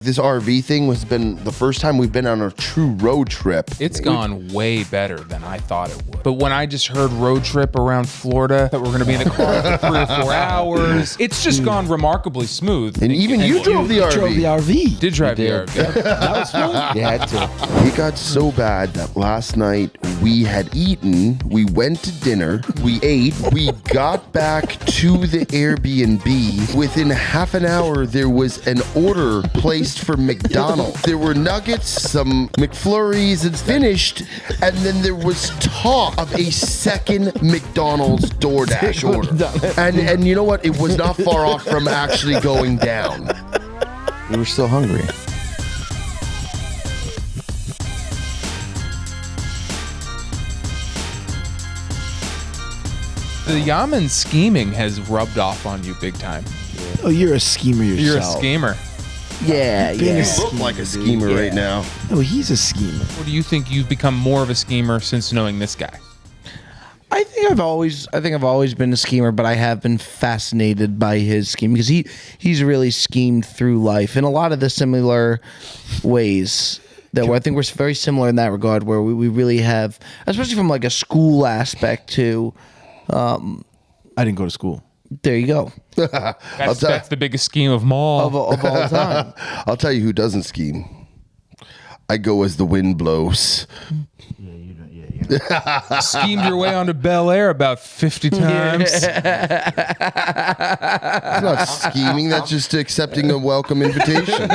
This RV thing has been the first time we've been on a true road trip. It's gone way better than I thought it would. But when I just heard road trip around Florida, that we're going to be in the car for 3 or 4 hours, it's just gone remarkably smooth. And even you drove the RV. Drove the RV. Did drive the RV. That was fun. You had to. It got so bad that last night we had eaten, we went to dinner, we ate, we got back to the Airbnb. Within half an hour, there was an order placed for McDonald. There were nuggets, some McFlurries, it's finished, and then there was talk of a second McDonald's DoorDash order. And you know what? It was not far off from actually going down. We were still hungry. The Yaman scheming has rubbed off on you big time. Oh, you're a schemer yourself. You're a schemer. Yeah, You yeah. look like a schemer right now. Oh, he's a schemer. What do you think you've become more of a schemer since knowing this guy? I think I've always been a schemer, but I have been fascinated by his scheme because he's really schemed through life in a lot of the similar ways that I think we're very similar in that regard, where we really have, especially from like a school aspect too. I didn't go to school. There you go. That's the biggest scheme of them all. Of all time. I'll tell you who doesn't scheme. I go as the wind blows. Schemed your way onto Bel Air about 50 times. That's not scheming. That's just accepting a welcome invitation.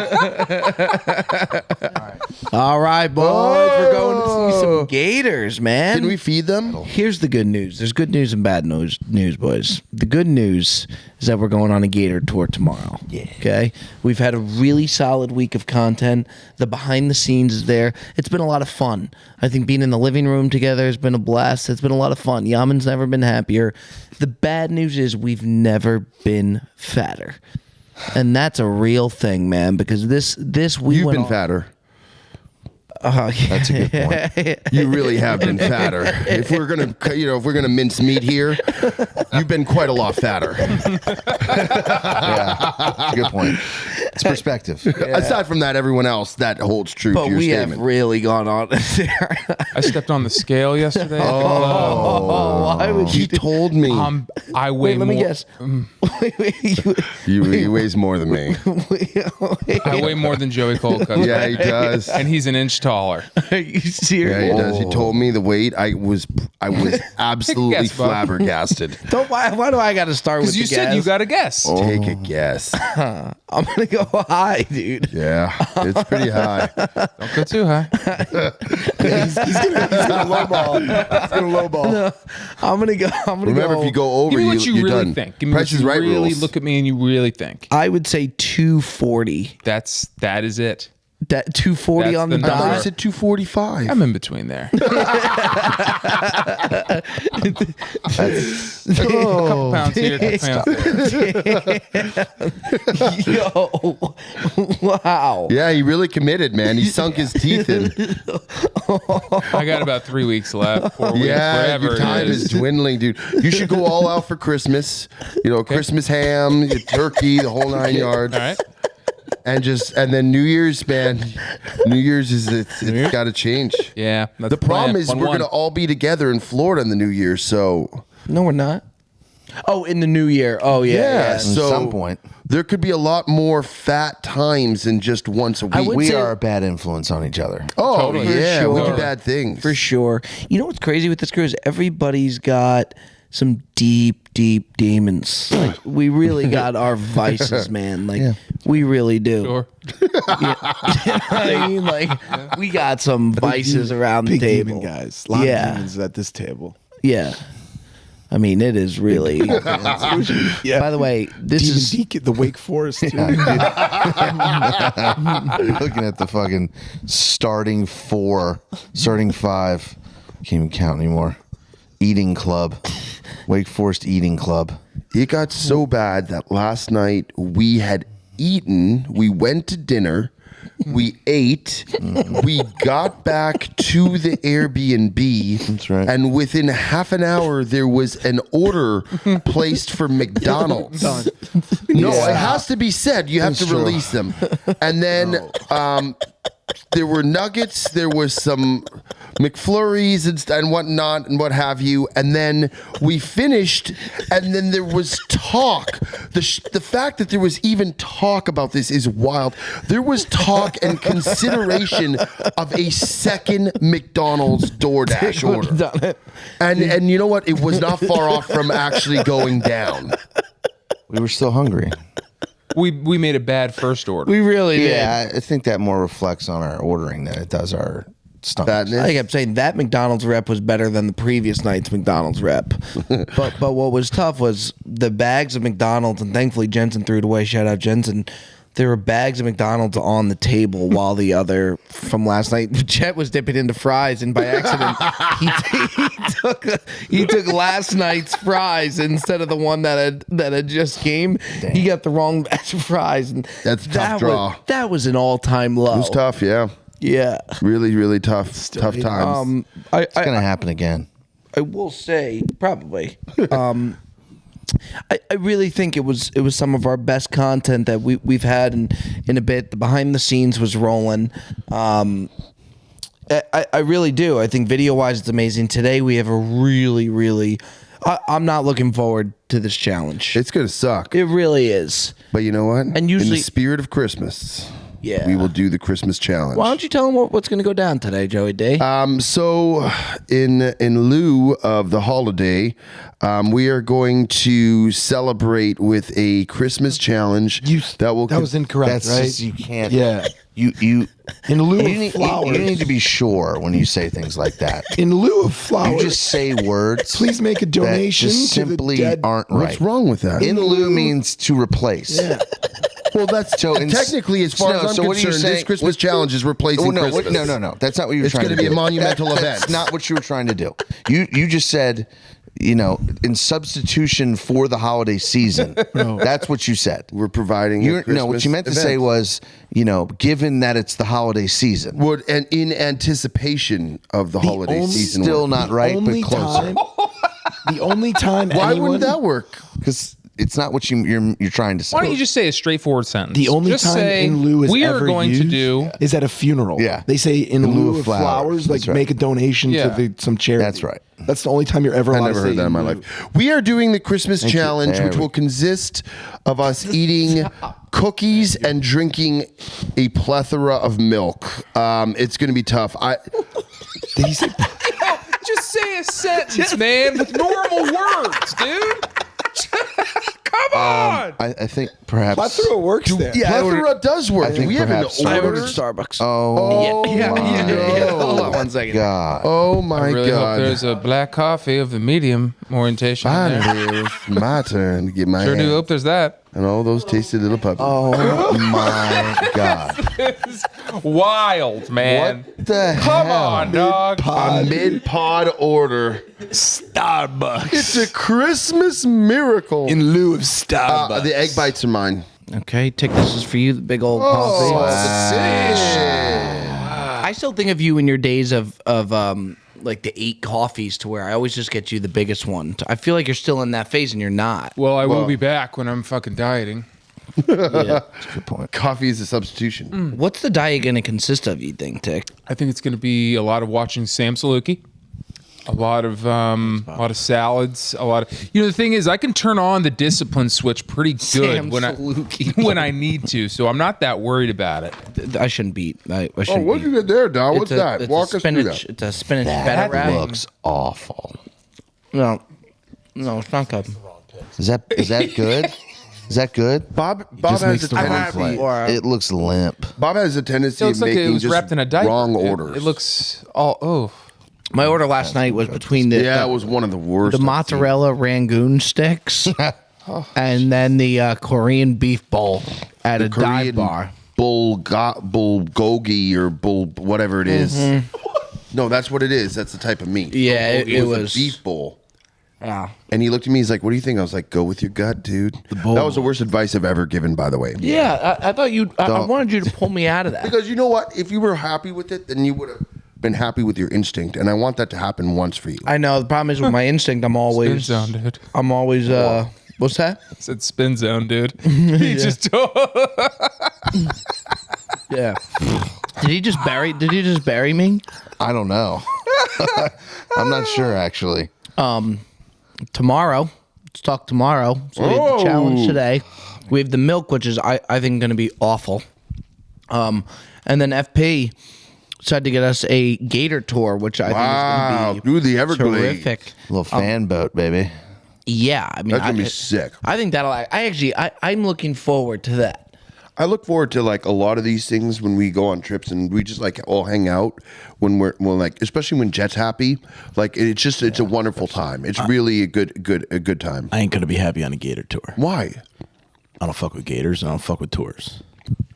All right, boys, we're going to see some gators, man. Can we feed them? Here's the good news. There's good news and bad news, boys. The good news is that we're going on a gator tour tomorrow. Yeah. Okay? We've had a really solid week of content. The behind the scenes is there. It's been a lot of fun. I think being in the living room together has been a blast. It's been a lot of fun. Yaman's never been happier. The bad news is we've never been fatter. And that's a real thing, man, because this we You've went been on- fatter. That's a good point. You really have been fatter. If we're gonna mince meat here, you've been quite a lot fatter. Yeah, Good point. It's perspective. Aside from that, everyone else that holds true But to your we statement. have really gone on there. I stepped on the scale yesterday. Why would He told me I weigh Wait, let more. me guess. he weighs more than me. I weigh more than Joey Colcutt. Yeah, he does. And he's an inch taller. Are you serious? Yeah, he does. He told me the weight. I was absolutely Guess, bud. flabbergasted. Why do I got to start with Because you the said guess? you got to guess. Take a guess. I'm gonna go high, dude. Yeah, it's pretty high. Don't go too high. He's gonna lowball. He's gonna lowball. No, I'm gonna Remember, go. if you go over, Give me what you you're really done. think. Give me Price what is you right really rules. look at me and you really think. I would say 240. That is it. That 240 That's on the the I thought you number. dot. said 245. I'm in between there. A couple pounds here, a couple pounds there. Yo, wow. Yeah, he really committed, man. He sunk his teeth in. I got about 3 weeks left, 4 weeks, Yeah, whatever your time it is dwindling, dude. You should go all out for Christmas. Christmas ham, your turkey, the whole 9 yards. All right. And then New Year's, man. New Year's it's got to change. Yeah. That's The problem plan. is we're 1-1. going to all be together in Florida in the New Year, so No, we're not. Oh, in the new year. Oh, yeah. so At some point. there could be a lot more fat times than just once a week. would We say- are a bad influence on each other. Oh, Totally. yeah, For we do sure. bad things. For sure. You know what's crazy with this crew is everybody's got some deep, deep demons. Like, we really got our vices, man. Like, we really do. Sure. I mean, like, we got some vices around the Big table. demon guys. A lot Yeah. of demons at this table. Yeah. I mean, it is really. Yeah. By the way, this Demon is. Deacon, the Wake Forest. Too. You're looking at the fucking starting 4, starting 5. Can't even count anymore. Eating club. Wake Forest Eating Club. It got so bad that last night we had eaten, we went to dinner, we ate, we got back to the Airbnb. That's right. And within half an hour, there was an order placed for McDonald's. No, it has to be said. You have to release them. And then there were nuggets, there was some McFlurries and whatnot and what have you. And then we finished, and then there was talk. The fact that there was even talk about this is wild. There was talk and consideration of a second McDonald's DoorDash order. And you know what? It was not far off from actually going down. We were still hungry. We made a bad first order. We really did. Yeah, I think that more reflects on our ordering than it does our stomachs. Fatness. I kept saying that McDonald's rep was better than the previous night's McDonald's rep. but what was tough was the bags of McDonald's, and thankfully Jensen threw it away. Shout out Jensen. There were bags of McDonald's on the table while the other from last night, Chet was dipping into fries, and by accident he took last night's fries instead of the one that had just came. Damn. He got the wrong batch of fries, and that's a tough draw. That was an all-time low. It was tough, yeah. Yeah, really, really tough times. It's gonna happen again. I will say probably. I really think it was some of our best content that we've had in a bit. The behind the scenes was rolling. I really do. I think video wise it's amazing. Today we have a really I'm not looking forward to this challenge. It's gonna suck. It really is. But you know what? And usually, in the spirit of Christmas, yeah, we will do the Christmas challenge. Why don't you tell them what's going to go down today, Joey D? So in lieu of the holiday, we are going to celebrate with a Christmas challenge That was incorrect, That's right? just, you can't. Yeah. You In lieu of you need, flowers. you need to be sure when you say things like that. In lieu of flowers. You just say words. Please make a donation that just to the simply dead. aren't right. What's wrong with that? In lieu means to replace. Yeah. Well, that's So technically, as far as I'm what are you concerned, saying? this Christmas challenge is replacing no, Christmas. no. That's not what you were It's trying to do. gonna be a monumental event. That's not what you were trying to do. You just said, in substitution for the holiday season. That's what you said. We're providing a Christmas what you meant to say event. was, given that it's the holiday season. And in anticipation of the holiday only- season. Still not right, but closer. The only time Why anyone, wouldn't that work? Because it's not what you're trying to say. Why don't you just say a straightforward sentence? the only just time say, in lieu is we are ever going used to do. is at a funeral. Yeah. They say in lieu of flowers, like That's right. make a donation Yeah. to some charity. That's right. That's the only time you're ever I allowed never to say heard that in my lieu. life. We are doing the Christmas challenge, There which we will consist of us eating cookies and drinking a plethora of milk. It's going to be tough. Did he say Just say a sentence, man, with normal words, dude. Come on. I think perhaps. plethora works there? Plethora does work. I think We haven't perhaps- I ordered. ordered Starbucks. Oh, yeah. no. Hold on 1 second. God. Oh I my really hope God. there's a black coffee of the medium orientation. in there. Finally, it's my turn to get my Sure do hand hope there's that. and all those tasty little puppies. Oh my God. Wild, man. What the Come hell? on, dog. A mid-pod order. Starbucks. It's a Christmas miracle. In lieu of Starbucks. The egg bites are mine. Okay, Tick, this is for you, the big old Oh, coffee. wow. I still think of you in your days of like the 8 coffees, to where I always just get you the biggest one. I feel like you're still in that phase, and you're not. Well, I will be back when I'm fucking dieting. Yeah. Good point. Coffee is a substitution. What's the diet going to consist of, you think, Tick? I think it's going to be a lot of watching Sam Saluki. A lot of salads. A lot of the thing is, I can turn on the discipline switch pretty good Sam when Saluki. when I need to, so I'm not that worried about it. I shouldn't beat. I Oh, shouldn't what did beat. you get there, Don? What's that? It's Walk a us through spinach. that. It's a spinach That feta wrap. looks awful. No, it's not good. Is that good? Is that good? Bob just has makes a the wrong tendency. play. Or It looks limp. Bob has a tendency It of looks like it making was just wrapped in a diaper. wrong It- orders. It looks all my order last night was between the it was one of the worst. the mozzarella rangoon sticks and then the Korean beef bowl at a dive bar. bulgogi or bull whatever it is. No, that's what it is. That's the type of meat. Yeah, it was was- a beef bowl. Yeah. And he looked at me. He's like, "What do you think?" I was like, "Go with your gut, dude." That was the worst advice I've ever given, by the way. Yeah, I thought you. I wanted you to pull me out of that. Because you know what? If you were happy with it, then you would have been happy with your instinct, and I want that to happen once for you. I know the problem is with my instinct. I'm always. Spin zone, dude. I'm always. What's that? I said spin zone, dude. He just Yeah. Did he just bury me? I don't know. I'm not sure actually. Tomorrow. Let's talk tomorrow. So we have the challenge today. We have the milk, which is I think going to be awful. And then FP decided to get us a Gator tour, which I think is going to be through the Everglades. terrific. Little fan boat, baby. Yeah, I mean, That's gonna be sick. I think I'm looking forward to that. I look forward to like a lot of these things when we go on trips and we just like all hang out when we're like, especially when Jet's happy. Like it's a wonderful time. It's really a good time. I ain't gonna be happy on a Gator tour. Why? I don't fuck with Gators. I don't fuck with tours.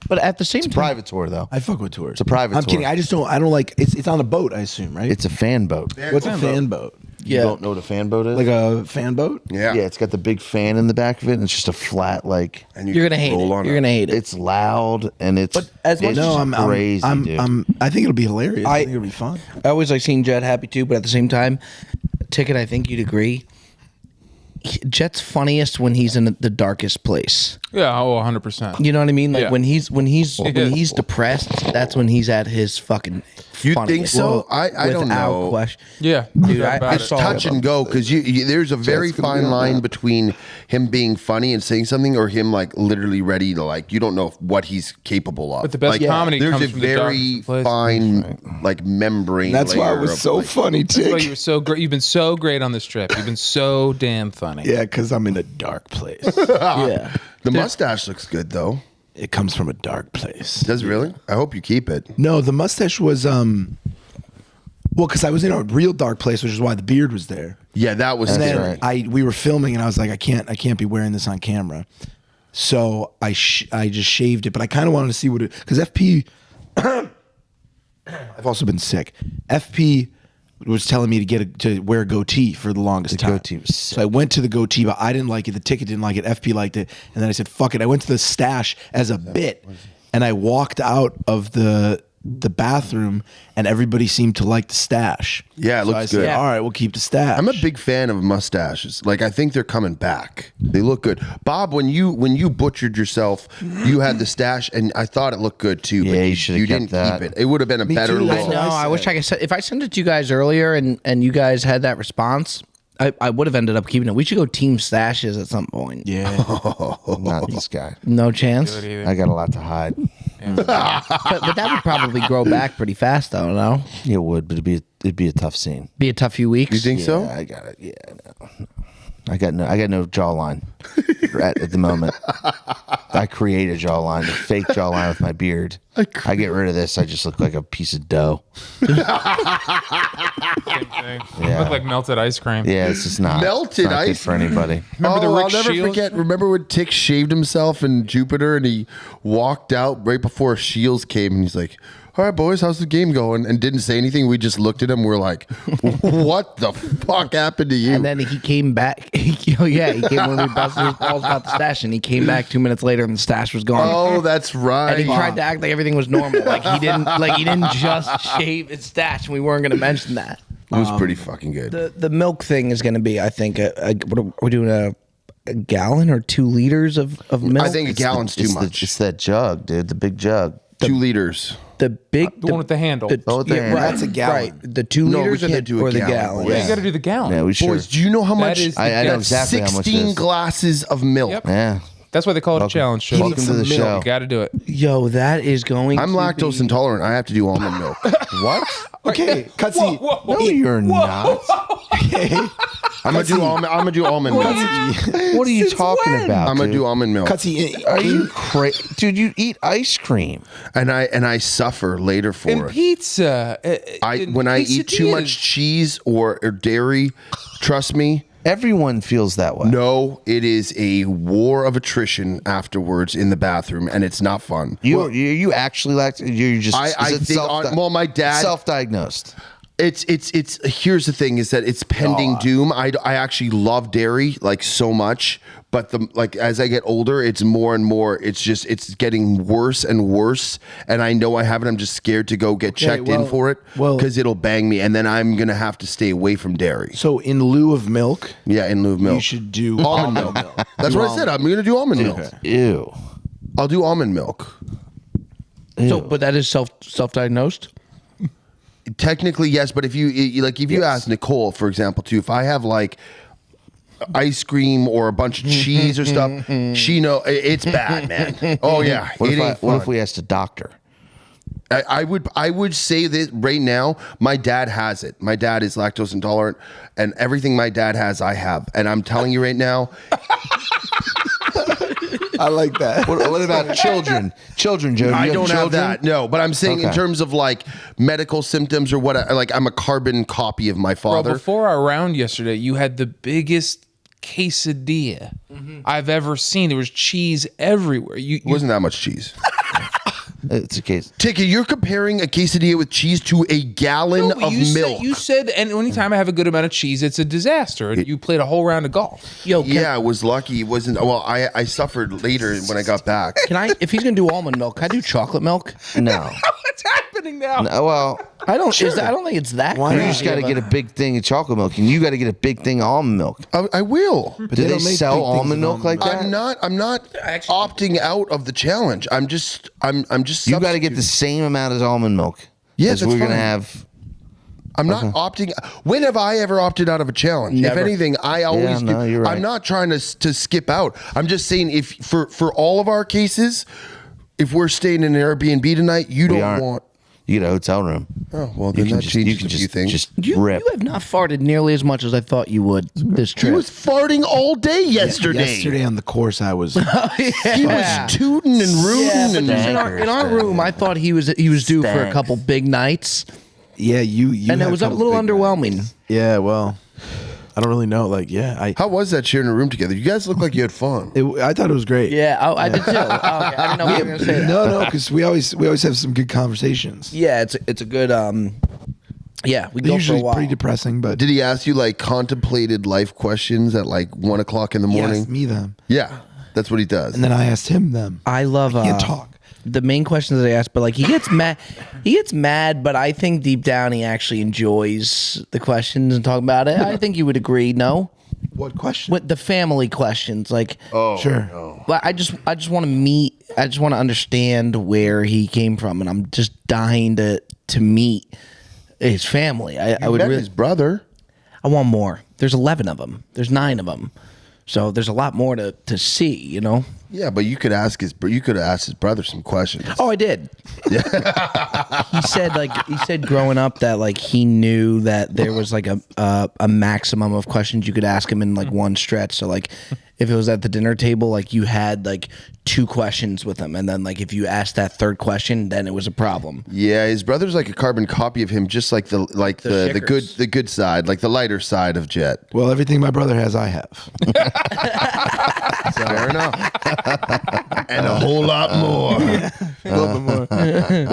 But at the same time, Private tour though. I fuck with tours. It's a private I'm tour. kidding. I don't like. It's on a boat. I assume, right? It's a fan boat. What's a fan boat? You don't know what a fan boat is? Like a fan boat? Yeah. Yeah, it's got the big fan in the back of it, and it's just a flat like. And you're gonna hate it. roll on You're gonna hate it. It's loud and it's as much it's as- No, I'm crazy, dude. I think it'll be hilarious. I think it'll be fun. I always like seeing Jet happy too, but at the same time, Ticket, I think you'd agree. Jet's funniest when he's in the darkest place. Yeah, 100%. You know what I mean? Like Yeah. when he's depressed, that's when he's at his fucking. You funniest. think so? I don't Without know. question. Yeah, Dude, no doubt I about It's it. saw touch and go because there's a very fine line between him being funny and saying something or him like literally ready to like you don't know what he's capable of. But the best like, comedy there's comes a from the very darkest places. fine like membrane. That's why it layer was of, so like, funny, That's why Tick. you were so great. You've been so great on this trip. You've been so damn funny. Yeah, because I'm in a dark place. Yeah. The mustache looks good though. It comes from a dark place. Does it really? I hope you keep it. No, the mustache was well, because I was in a real dark place, which is why the beard was there. Yeah, that was And scary. then we were filming, and I was like, I can't be wearing this on camera. So I just shaved it, but I kind of wanted to see what it because FP. I've also been sick. FP was telling me to wear a goatee for the longest time. goatee was So I went to the goatee, but I didn't like it. The Ticket didn't like it. FP liked it, and then I said, "Fuck it." I went to the stash as a bit, and I walked out of the bathroom, and everybody seemed to like the stash. Yeah, it so looks I said, good. All right, we'll keep the stash. I'm a big fan of mustaches. Like I think they're coming back. They look good. Bob, when you butchered yourself, you had the stash, and I thought it looked good too. Yeah, but you should've you kept didn't that. keep it. It would have been a Me better too. look. I know. I wish I could say if I sent it to you guys earlier and you guys had that response, I would have ended up keeping it. We should go team stashes at some point. Yeah. Not this guy. No chance. I got a lot to hide. But that would probably grow back pretty fast, though. No, It would, but it'd be a tough scene. be a tough few weeks. You think so? Yeah, I got it. Yeah, no. I got no jawline at the moment. I create a jawline, a fake jawline with my beard. I get rid of this. I just look like a piece of dough. Same thing. Yeah. Look like melted ice cream. Yeah, it's just not Melted it's not good ice for anybody. Remember the I'll Rick never Shields? forget. Remember when Tick shaved himself in Jupiter and he walked out right before Shields came and he's like, "All right, boys, how's the game going?" And didn't say anything. We just looked at him. We're like, "What the fuck happened to you?" And then he came back. He came when we busted his balls about the stash, and he came back 2 minutes later, and the stash was gone. Oh, that's right. And he tried to act like everything was normal, like he didn't just shave his stash, and we weren't going to mention that. It was pretty fucking good. The milk thing is going to be, I think, what are we doing a gallon or 2 liters of milk? I think a gallon's too much. It's that jug, dude. The big jug. 2 liters. the big The one with the handle. Oh, with the handle. That's a gallon. Right, the 2 No, we liters can't do a or the gallon, gallon. boys. Yeah, you got to do the gallon. Yeah, we should. Boys, do you know how That much? is the I know gallon. exactly how much it 16 is. glasses of milk. Yep. Yeah. That's why they call it a challenge show. Welcome to the show. You got to do it. Yo, that is going. I'm to lactose be- intolerant. I have to do almond milk. What? Okay, Cutsy. No, you're not. I'm gonna do almond milk. What are you talking about? I'm gonna do almond milk. Cutsy. Are you crazy, dude? You eat ice cream. And I suffer later for And it. pizza. When I eat too much cheese or dairy, trust me, Everyone feels that way. no, it is a war of attrition afterwards in the bathroom, and it's not fun. You actually like? You're just. I is it think my dad. self-diagnosed. It's here's the thing is that it's pending doom. I actually love dairy like so much, but as I get older, it's more and more. It's getting worse and worse, and I know I have it. I'm just scared to go get checked in for it because it'll bang me, and then I'm gonna have to stay away from dairy. So in lieu of milk, in lieu of milk, you should do almond milk. That's what I said. I'm gonna do almond milk. Ew. I'll do almond milk. So, but that is self-diagnosed. Technically, yes, but if you ask Nicole, for example, too, if I have like ice cream or a bunch of cheese or stuff, she know it's bad, man. Oh yeah, What if we asked a doctor? I would say that right now, my dad has it. My dad is lactose intolerant, and everything my dad has, I have. And I'm telling you right now. I like that. What about children? Children, Joe. I don't have that. No, but I'm saying in terms of like medical symptoms or what, I'm a carbon copy of my father. Bro, before our round yesterday, you had the biggest quesadilla I've ever seen. There was cheese everywhere. You wasn't that much cheese. It's a case. Tika, you're comparing a quesadilla with cheese to a gallon of milk. You said, and anytime I have a good amount of cheese, it's a disaster. You played a whole round of golf. I was lucky. It wasn't. Well, I suffered later when I got back. Can I? If he's gonna do almond milk, can I do chocolate milk? No. What's happening now? No, well, I don't. I don't think it's that. Why you not? just got to get a big thing of chocolate milk, and you got to get a big thing of almond milk. I will. Do they don't make sell big things almond of milk like that? I'm not opting out of the challenge. I'm just. You got to get the same amount as almond milk. Yeah, as that's we're gonna fine. have. I'm not opting. When have I ever opted out of a challenge? Never. If anything, I always do. you're right. I'm not trying to skip out. I'm just saying if for all of our cases, if we're staying in an Airbnb tonight, you don't aren't. want. You get a hotel room. Oh well, then that changes a few things. Just You rip. have not farted nearly as much as I thought you would this He trip. was farting all day yesterday. Yesterday on the course, I was. He was tooting and rooting Yeah, but and in our room, I thought he was due for a couple big nights, Yeah, you and it had was a couple little big underwhelming. nights. Yeah, well, I don't really know. Like, How was that sharing a room together? You guys look like you had fun. I thought it was great. Yeah, I did too. I didn't know what you were gonna say. No, because we always have some good conversations. Yeah, it's a good. Yeah, we They're go for a usually while. pretty depressing, but Did he ask you like contemplated life questions at like 1 o'clock in the he morning? asked me them, Yeah, that's what he does. and then I asked him them. I love. I can't talk. The main questions that I ask, but like he gets mad. He gets mad, but I think deep down he actually enjoys the questions and talking about it. I think you would agree. No, What question? with the family questions, like. Sure. But I just want to meet. I just want to understand where he came from, and I'm just dying to meet his family. I would met really. his brother. I want more. There's 11 of them. There's 9 of them. So there's a lot more to see. You know. Yeah, but you could ask his brother some questions. Oh, I did. He said growing up that like he knew that there was like a maximum of questions you could ask him in like one stretch. So like if it was at the dinner table, like you had like 2 questions with him, and then like if you asked that third question, then it was a problem. Yeah, his brother's like a carbon copy of him, just like the shickers. good side, like the lighter side of Jet. Well, everything my brother has, I have. Fair enough. And a whole lot more.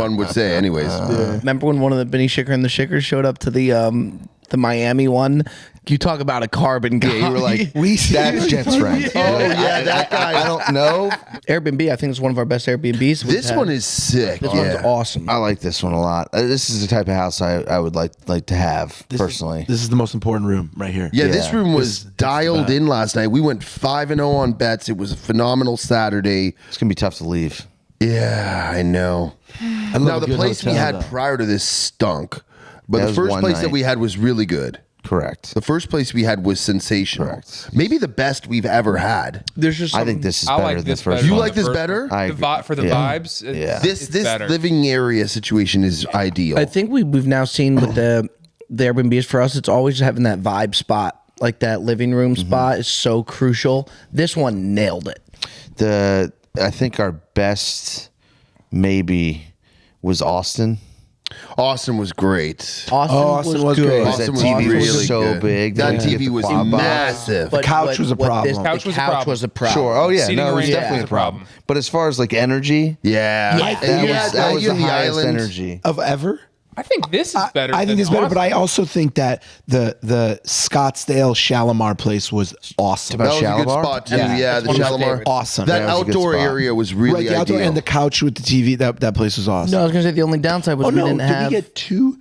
One would say, anyways. Remember when one of the Benny Shicker and the Shickers showed up to the Miami one? You talk about a carbon guy. You were like, that's Jet's friend. Oh yeah, that guy. I don't know. Airbnb, I think it's one of our best Airbnbs. we've This had. one is sick. This yeah. one's awesome. I like this one a lot. This is the type of house I would like to have personally. This is the most important room right here. Yeah, this Yeah. room was dialed in last night. We went 5-0 on bets. It was a phenomenal Saturday. It's gonna be tough to leave. Yeah, I know. I love Now a the good place we hotel, had though. prior to this stunk, but That the was first one place that night. we had was really good. Correct. The first place we had was sensational. Correct. Maybe the best we've ever had. There's just I some- think this is I better like than this the first better. You one. like this better? I agree. For the Yeah. vibes, Yeah. This better. living area situation is ideal. I think we've now seen with the Airbnbs for us, it's always having that vibe spot, like that living room spot is so crucial. This one nailed it. I think our best maybe was Austin. Austin was great. Austin was good. great. That Austin was TV really was so good. big. That They TV get the was quad box. massive. The couch was a problem. Couch The was a couch problem. was a problem. Sure. Oh yeah. Seating No, it was arrangement definitely was a a problem. problem. But as far as like energy, Yeah. that was the highest energy. Of ever? I think this is better. I think than it's better, but I Austin. also think that the Scottsdale Shalimar place was awesome. That was a good Shalimar? spot too. Yeah. Yeah, That's the one of my Shalimar. favorites. Awesome. That Yeah, it was a good outdoor spot. area was really Right, the outdoor ideal. and the couch with the TV. That place was awesome. No, I was gonna say the only downside was Oh we no! didn't Did have. we get two?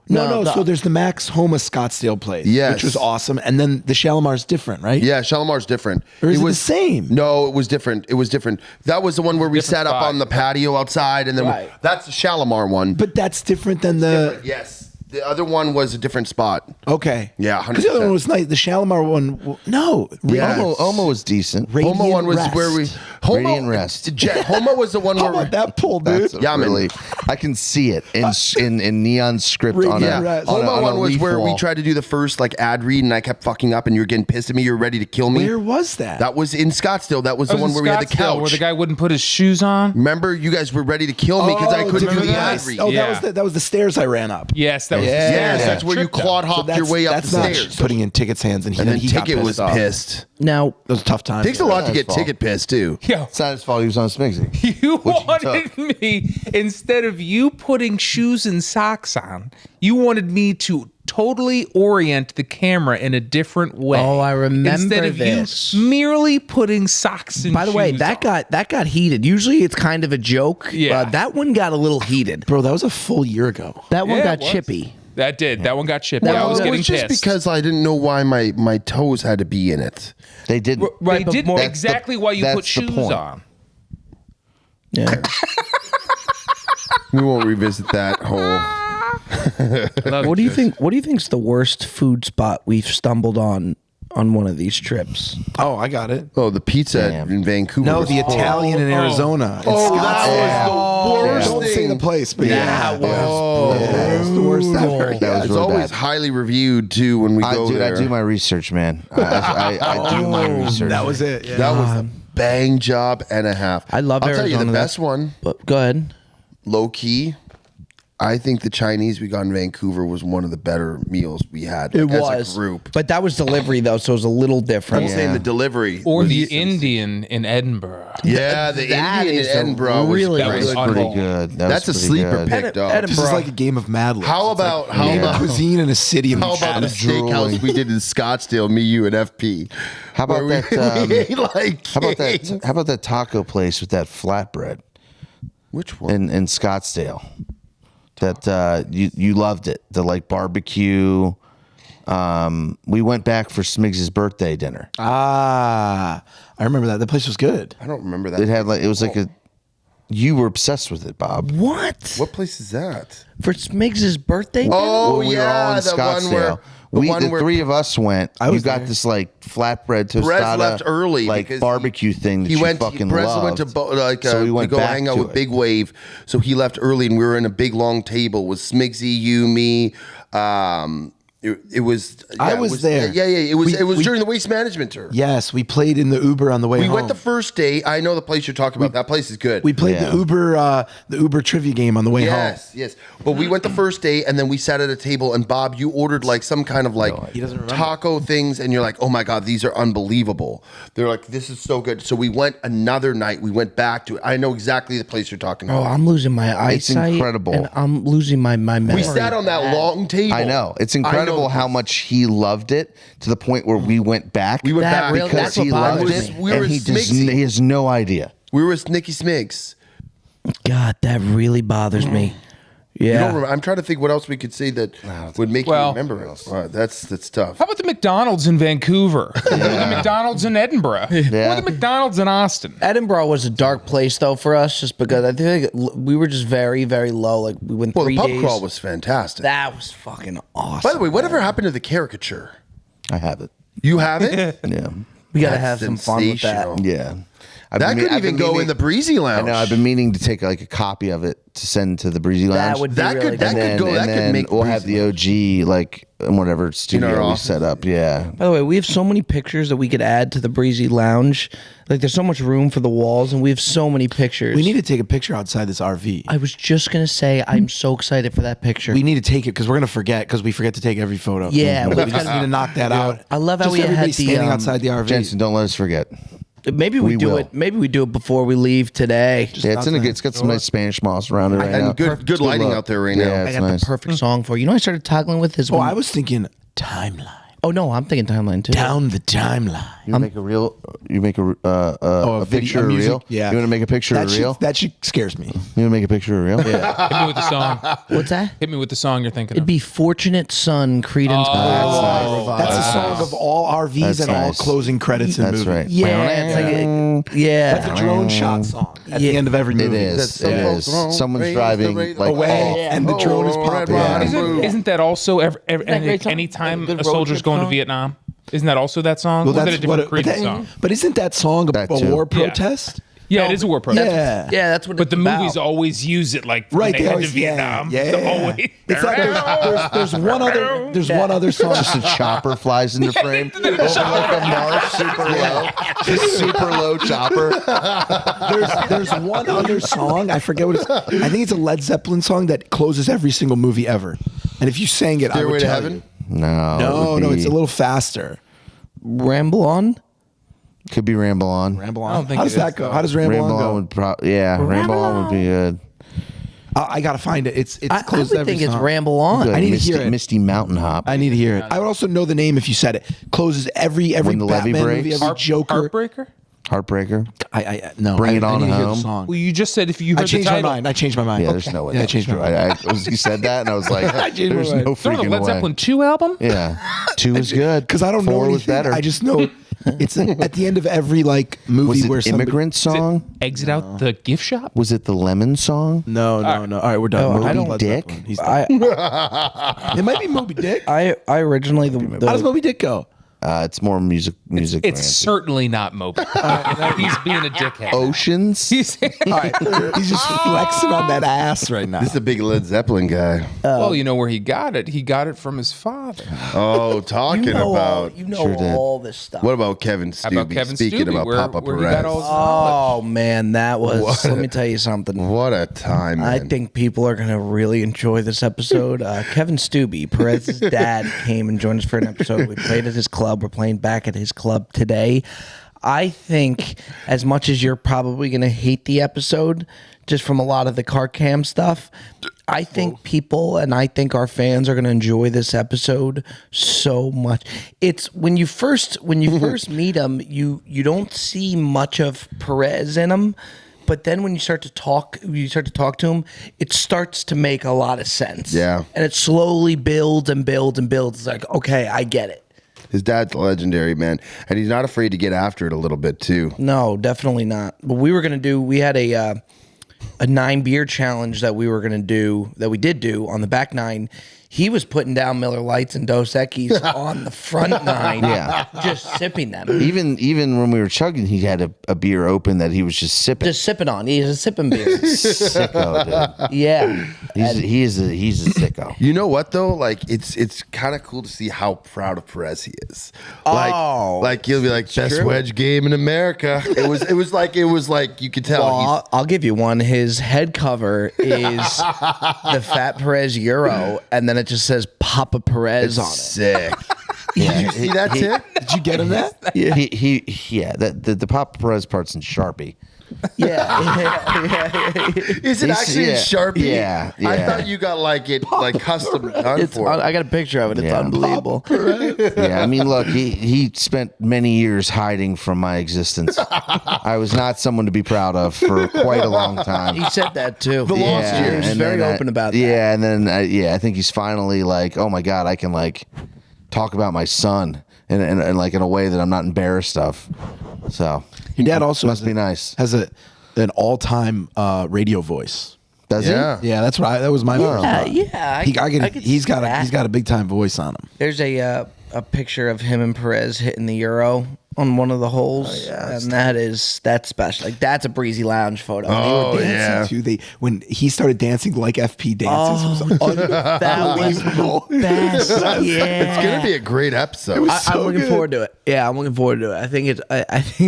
No, No, So there's the Max Homa Scottsdale place, Yes. which was awesome, and then the Shalimar's different, right? Yeah, Shalimar's different. Or is it was the same? No, it was different. It was different. That was the one where we Different sat up spot. on the patio outside, and then Right. that's the Shalimar one. But that's different than the. Yes, the other one was a different spot. Okay. Yeah, Because the other 100%. one was nice. The Shalimar one. No. Yeah. Homo was decent. Radiant Homa one was Rest. where we. Radiant Rest. Homa was the one How where. about that pull, dude? That's Yeah, man. really. I can see it in neon script on Radiant a, Rest. on a, Homa on a one was leaf where we wall. tried to do the first like ad read, and I kept fucking up, and you were getting pissed at me. You were ready to kill me. Where was that? That was in Scottsdale. That was That the was one in where we had the Scottsdale, couch. where the guy wouldn't put his shoes on. Remember, you guys were ready to kill me because I couldn't do different the place. ad read. Oh, Yeah. that was the stairs I ran up. Yes, that was. the Yes, stairs. that's where you Tripped him. clawed hopped your way up the not stairs. putting in Ticket's hands, and And then he got Ticket was pissed off. pissed. Now, That was a tough time. Takes a lot to That's get fault. Ticket pissed too. Yo, It's not his fault. He was on Smigsy. you Which he wanted me, instead of you putting shoes and socks on, you wanted me to totally orient the camera in a different way. Oh, I remember Instead of this. you merely putting socks and by the way, shoes that on. got heated. Usually, it's kind of a joke. Yeah. That one got a little heated. Bro, that was a full year ago. That one Yeah, got it was. chippy. That did. That one got chippy. That I was one getting It was just pissed. because I didn't know why my toes had to be in it. They didn't. Right, Right, but did more- exactly why you that's put the shoes point. on. Yeah. We won't revisit that whole. What do you think? What do you think's the worst food spot we've stumbled on one of these trips? Oh, I got it. Oh, the pizza Damn. in Vancouver. No, was the horrible. Italian in Arizona. Oh, that was the worst Don't say thing. the place, but yeah, That was it's the worst ever. That was It's real always bad. highly reviewed too when we go Dude, there. I do my research, man. I do my research. That was it. Yeah. That was a bang job and a half. I love I'll tell you the Arizona, best one, But go ahead. low key. I think the Chinese we got in Vancouver was one of the better meals we had It as was a group. but that was delivery though, so it was a little different. I'm saying the delivery Or was the decent. Indian in Edinburgh. Yeah, the That Indian is in a Edinburgh was really great. That was Pretty unbelievable. good. That That's a was pretty sleeper good. pick, dog. This is like a game of Mad Libs. How It's like about how Indian about cuisine in a city? how about the steakhouse we did in Scottsdale? Me, you, and FP. How about Where that? we ate like How about kings. that? How about that taco place with that flatbread Which one? in Scottsdale? That you loved it. The like barbecue. We went back for Smigs' birthday dinner. I remember that. The place was good. I don't remember that. It had like it was like a. You were obsessed with it, Bob. What? What place is that? For Smigs' birthday? Oh, When we were yeah, all in the one where Scottsdale. The three of us went. You was got there. this like flatbread tostada, Perez left early like because barbecue thing that you fucking Perez loved. went to So we went to go back hang out to with it. Big Wave. So he left early, and we were in a big long table with Smigsy, you, me. It was. I was there. Yeah. It was. It was We- during the waste management tour. Yes, we played in the Uber on the way We home. went the first day. I know the place you're talking about. That place is good. We played Yeah. the Uber trivia game on the way home. Yes. But we went the first day, and then we sat at a table, and Bob, you ordered like some kind of like He doesn't remember. taco things, and you're like, oh my God, these are unbelievable. They're like, this is so good. So we went another night. We went back to it. I know exactly the place you're talking Oh, about. I'm losing my eyesight. incredible. And I'm losing my memory. We sat on that long table. I know. It's I incredible know. how much he loved it to the point where we went back. We went That back really- because that's what he bothers loved me. it, We were and he Smigsy. he has no idea. We were with Nicky Smigs. God, that really bothers me. You Yeah. don't remember, I'm trying to think what else we could say that would make you Well- remember it. That's tough. How about the McDonald's in Vancouver? Or the McDonald's in Edinburgh? Yeah. Or the McDonald's in Austin? Edinburgh was a dark place though for us, just because I think we were just very, very low. Like we went Well, 3 the pub days. crawl was fantastic. That was fucking awesome. By the way, whatever happened to the caricature? I have it. You have it? Yeah. we gotta That's have some fun with that. sensational. Yeah. That could even go in the Breezy I Lounge. know. I've been meaning to take like a copy of it to send to the Breezy Lounge. That would be That really could- that good. could go- and that could then make we'll have the OG like in whatever studio we office. set up. Yeah. By the way, we have so many pictures that we could add to the Breezy Lounge. Like there's so much room for the walls, and we have so many pictures. We need to take a picture outside this RV. I was just gonna say I'm so excited for that picture. We need to take it because we're gonna forget because we forget to take every photo. Yeah, we we just need to knock that out. I love how Just we had everybody the, standing outside the RV. Jensen, don't let us forget. Maybe we do will. it. Maybe we do it before we leave today. Yeah, it's got some nice Spanish moss around it right now. And good lighting look. out there right now. Yeah, I it's got nice. the perfect song for you. You know, I started toggling with his. Oh, I was thinking timeline. Oh no, I'm thinking timeline too. Down the timeline. You make a reel. You make a picture a a music, reel. yeah. You want to make a picture That a shit, reel? that shit scares me. You want to make a picture a reel? Yeah. Hit me with the song. What's that? Hit me with the song you're thinking It'd of. be "Fortunate Son" Creedence. That's a song of all RVs That's and all nice. closing credits in That's movies. right. Yeah, it's like yeah. That's a drone shot song at the end of every It movie. is. It is. Someone's driving like away, and the drone is popping. Yeah. Isn't that also great song? anytime The a road soldier's trip going to song? Vietnam? Isn't that also that song? Well, Or is that that's a different but Creedence song? But isn't that song a That too. war protest? Yeah, it is a war protest. Yeah. Yeah, that's what. But the it's about. movies always use it like Right, when they they head to always, Vietnam. yeah. Always. It's like there's one other song. Just a chopper flies into frame over like a marsh, super low, just super low chopper. There's one other song. I forget what it's. I think it's a Led Zeppelin song that closes every single movie ever. And if you sang it, I Stairway would to tell Heaven? you. No, No, it's a little faster. Ramble on. Could be Ramble On. Ramble I don't on. think How it does that is, go? though. How does Ramble, Ramble on On go? would probably Ramble On would be good. I gotta find it. It's I closed would every think it's song. Ramble on. Good. I need to Misty, hear it. Misty Mountain Hop. I need to hear it. I would also know the name if you said it. Closes every When the levee Batman movie, breaks. every Joker. Heartbreaker? Heartbreaker. I no. Bring It I On need to hear the Home. song. Well, you just said if you heard I changed the my title. mind. I changed my mind. Yeah, there's no way. Yeah, I that changed was my true. mind. You said that, and I was like, changed my there's mind. no No, freaking Led way. Zeppelin 2 album? Yeah, 2 is good. Because I don't know 4 was anything. better. I just know it's at the end of every like movie was it where somebody. Immigrant Song? Exit Out the Gift Shop? Was it the Lemon Song? No. All right, we're done. No, Moby I don't- Led Dick? Zeppelin. He's done. It might be Moby Dick. I originally the How does Moby Dick go? It's more music. It's oriented. certainly not Moby. He's being a dickhead. Oceans. He's, All right, he's just flexing on that ass right now. This is a big Led Zeppelin guy. well, you know where he got it? He got it from his father. Oh, talking you know about. Sure did. all this stuff. What about Kevin How Stubbe? about Kevin Speaking Stubbe, about where Papa he Perez. got all his knowledge? Oh man, that was. What? Let me tell you something. What a time, man. I think people are going to really enjoy this episode. Kevin Stubbe, Perez's dad, came and joined us for an episode. We played at his club. We're playing back at his club today. I think as much as you're probably going to hate the episode just from a lot of the car cam stuff, I think people and I think our fans are going to enjoy this episode so much. It's when you first meet him, you don't see much of Perez in him. But then when you start to talk to him, it starts to make a lot of sense. Yeah. And it slowly builds and builds and builds. It's like, okay, I get it. His dad's legendary, man. And he's not afraid to get after it a little bit, too. No, definitely not. But we had a 9 beer challenge that we did do on the back 9. He was putting down Miller Lights and Dos Equis on the front 9, Yeah. just sipping them. Even when we were chugging, he had a beer open that he was just sipping. Just sipping on. He's a sipping beer. Sicko, dude. Yeah. He's a sicko. You know what though? Like it's kind of cool to see how proud of Perez he is. Like he'll be like best wedge game in America. It was like you could tell. Well, I'll give you one. His head cover is the Fat Perez Euro, and then it just says Papa Perez on it. Sick. Did you see that, Tim? Did you get him that? Yeah. The Papa Perez part's in Sharpie. Yeah. Is it actually in Sharpie? Yeah, I yeah. thought you got it custom done for it. I got a picture of it. It's Yeah. unbelievable. Yeah, I mean, look, he spent many years hiding from my existence. I was not someone to be proud of for quite a long time. He said that too. The lost He years. was and very then open about that. Yeah, and then I think he's finally like, oh my god, I can talk about my son and like in a way that I'm not embarrassed of. So Your dad also must be nice. has an all-time radio voice. Does Yeah. Yeah, that's right. That was my first thought. Yeah. He's got a big time voice on him. There's a picture of him and Perez hitting the Euro on one of the holes, and that's special. Like that's a breezy lounge photo. Oh, They were yeah. Too. When he started dancing like FP dances, it was that was unbelievable. the best. Yeah, It's gonna be a great episode. I'm looking forward to it. Yeah, I'm looking forward to it. I think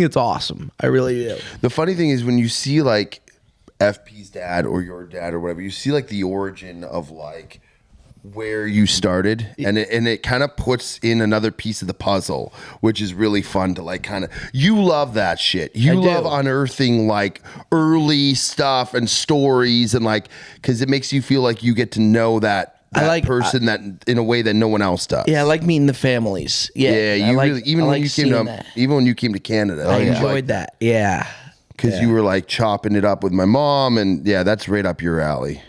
it's awesome. I really do. The funny thing is when you see FP's dad or your dad or whatever, you see the origin of where you started, and it kind of puts in another piece of the puzzle, which is really fun to like kind of. You love that shit. You love unearthing like early stuff and stories, and like because it makes you feel like you get to know that person that in a way that no one else does. Yeah, I like meeting the families. Yeah, you really even when you came to Canada, I enjoyed that. Yeah, because you were like chopping it up with my mom, and that's right up your alley.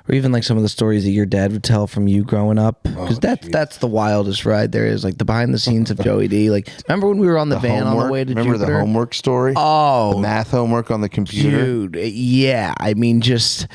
Or even like some of the stories that your dad would tell from you growing up, because that's the wildest ride there is, like the behind the scenes of Joey D. Like, remember when we were on the van on the way to Remember Jupiter? the homework story? Oh, the math homework on the computer, dude. Yeah, I mean, just.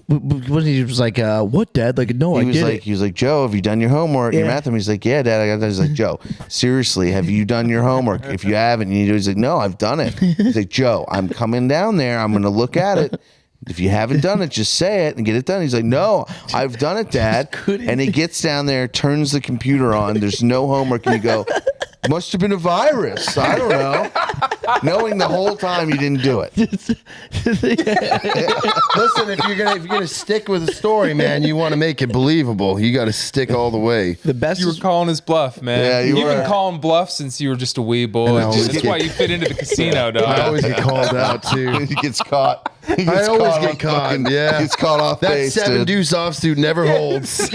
He was like, what, Dad? Like, no, I did it. He was like, Joe, have you done your homework? Your math? And he's like, yeah, Dad, I got that. He's like, Joe, seriously, have you done your homework? If you haven't, he's like, no, I've done it. He's like, Joe, I'm coming down there. I'm going to look at it. If you haven't done it, just say it and get it done. He's like, no, I've done it, Dad. And he gets down there, turns the computer on. There's no homework. And you go, must have been a virus. I don't know. Knowing the whole time you didn't do it. Listen, if you're gonna stick with the story, man, you want to make it believable. You got to stick all the way. The best You were calling his bluff, man. Yeah, you were. been calling bluff since you were just a wee boy. That's why you fit into the casino, dog. I always get called out too. He gets caught. I always get caught. Yeah, Gets caught off that base. 7 deuce offsuit never holds.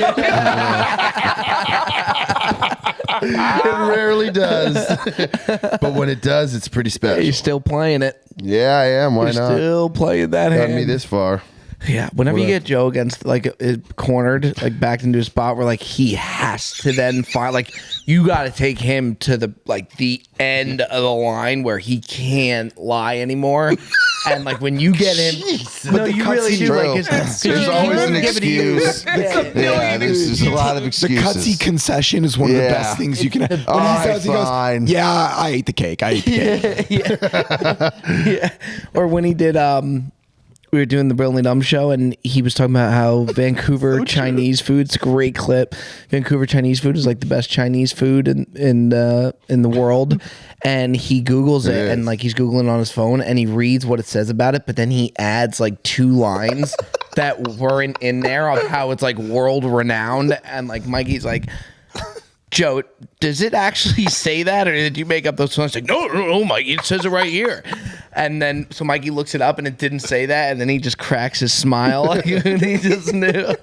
It rarely does. But when it does, it's pretty special. You're still playing it. Yeah, I am. Why not? Still playing that hand. Got me this far. Yeah, whenever you get Joe against like cornered, like backed into a spot where like he has to then find like you got to take him to the end of the line where he can't lie anymore. And like when you get him, no, you really do. Like, there's always an excuse. Yeah, there's a lot of excuses. The cutsy concession is one of the best things you can have. When he goes, yeah, I ate the cake. I ate the cake. Yeah. Or when he did we were doing the Brilliantly Dumb show, and he was talking about how Vancouver Chinese food. It's a great clip. Vancouver Chinese food is like the best Chinese food in the world. And he Googles it, and like he's Googling on his phone, and he reads what it says about it, but then he adds like 2 lines that weren't in there of how it's like world renowned. And like Mikey's like, Joe, does it actually say that, or did you make up those songs? Like, no, Mikey, it says it right here. And then so Mikey looks it up, and it didn't say that, and then he just cracks his smile. And he just knew.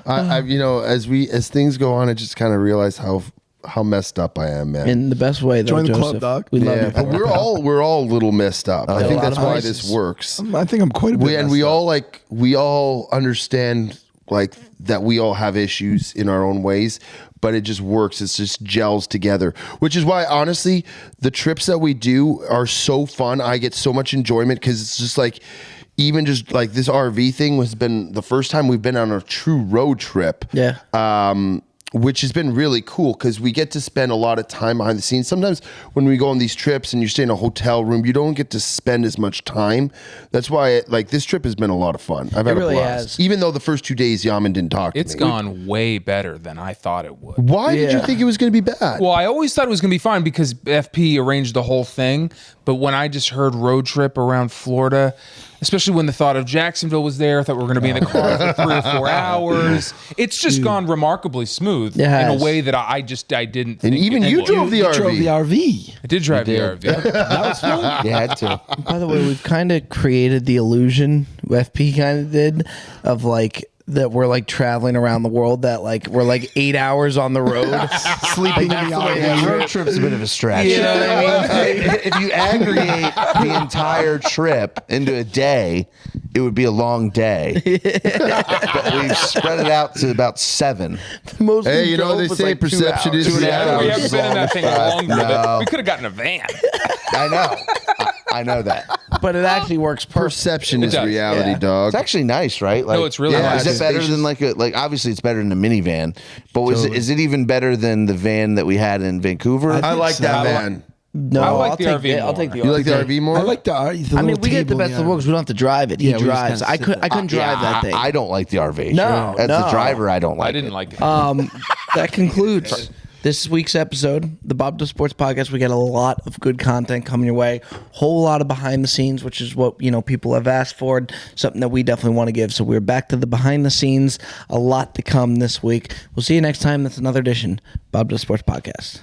As things go on, I just kind of realize how messed up I am, man. In the best way, though. Join the Joseph. club, dog. We love you. But we're all a little messed up. I think that's why this works. I think I'm quite a bit. We all understand like that we all have issues in our own ways, but it just works. It just gels together, which is why, honestly, the trips that we do are so fun. I get so much enjoyment because it's just like, even just like this RV thing has been the first time we've been on a true road trip. Yeah. Which has been really cool because we get to spend a lot of time behind the scenes. Sometimes when we go on these trips and you stay in a hotel room, you don't get to spend as much time. That's why this trip has been a lot of fun. I've had a blast. Even though the first 2 days Yaman didn't talk to me. It's gone way better than I thought it would. Why did you think it was going to be bad? Well, I always thought it was going to be fine because FP arranged the whole thing. But when I just heard road trip around Florida, especially when the thought of Jacksonville was there, I thought we were going to be in the car for 3 or 4 hours. It's just gone remarkably smooth in a way that I didn't think. And even you drove the RV. Drove the RV. I did drive the RV. That was fun. You had to. By the way, we've kind of created the illusion, FP kind of did, of like that we're like traveling around the world, that like we're like 8 hours on the road sleeping in the RV. Yeah, road trip's a bit of a stretch. You know what I mean? If you aggregate the entire trip into a day, it would be a long day. But we've spread it out to about 7. Most Hey, you know, they say like perception is 2.5 reality. We haven't been in that thing longer. No. We could have gotten a van. I know. I know that. but it actually works perfect. Perception is does, reality, yeah. dog. It's actually nice, right? Like, No, it's really nice. Is it better than like obviously it's better than a minivan, but is it even better than the van that we had in Vancouver? I like that van. No, I like I'll the take RV the, I'll more. take the You like the RV more? I like the RV. I mean, we get the best of the world because we don't have to drive it. He Yeah, we just drives. kinda I sit couldn't drive that thing. I don't like the RV. No, as no. a driver, I don't like. I didn't it. like it. That concludes. this week's episode, the Bob Does Sports Podcast. We got a lot of good content coming your way. Whole lot of behind the scenes, which is what people have asked for. Something that we definitely want to give. So we're back to the behind the scenes. A lot to come this week. We'll see you next time. That's another edition, Bob Does Sports Podcast.